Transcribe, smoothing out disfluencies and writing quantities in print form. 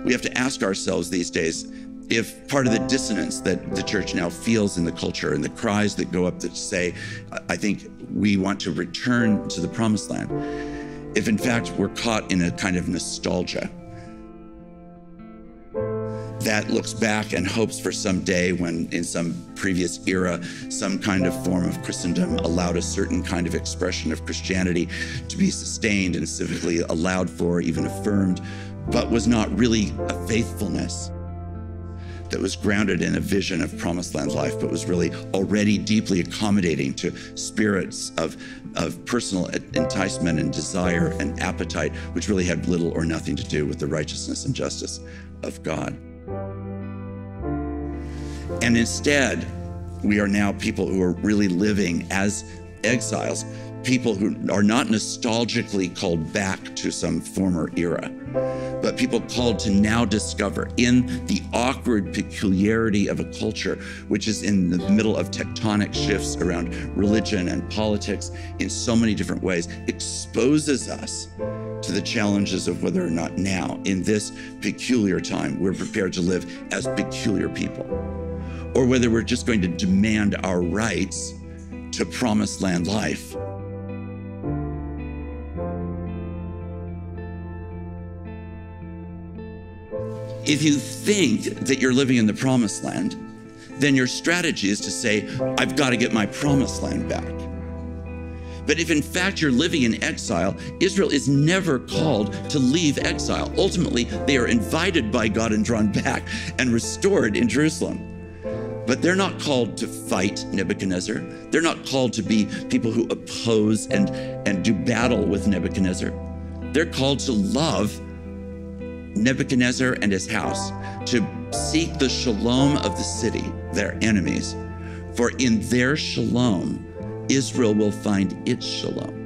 We have to ask ourselves these days if part of the dissonance that the church now feels in the culture and the cries that go up that say, I think we want to return to the promised land, if in fact we're caught in a kind of nostalgia that looks back and hopes for some day when in some previous era, some kind of form of Christendom allowed a certain kind of expression of Christianity to be sustained and civically allowed for, even affirmed, but was not really a faithfulness that was grounded in a vision of promised land life, but was really already deeply accommodating to spirits of personal enticement and desire and appetite, which really had little or nothing to do with the righteousness and justice of God. And instead, we are now people who are really living as exiles, people who are not nostalgically called back to some former era, but people called to now discover in the awkward peculiarity of a culture, which is in the middle of tectonic shifts around religion and politics in so many different ways, exposes us to the challenges of whether or not now, in this peculiar time, we're prepared to live as peculiar people, or whether we're just going to demand our rights to promised land life. If you think that you're living in the promised land, then your strategy is to say, I've got to get my promised land back. But if in fact you're living in exile, Israel is never called to leave exile. Ultimately, they are invited by God and drawn back and restored in Jerusalem. But they're not called to fight Nebuchadnezzar. They're not called to be people who oppose and do battle with Nebuchadnezzar. They're called to love Nebuchadnezzar and his house, to seek the shalom of the city, their enemies. For in their shalom, Israel will find its shalom.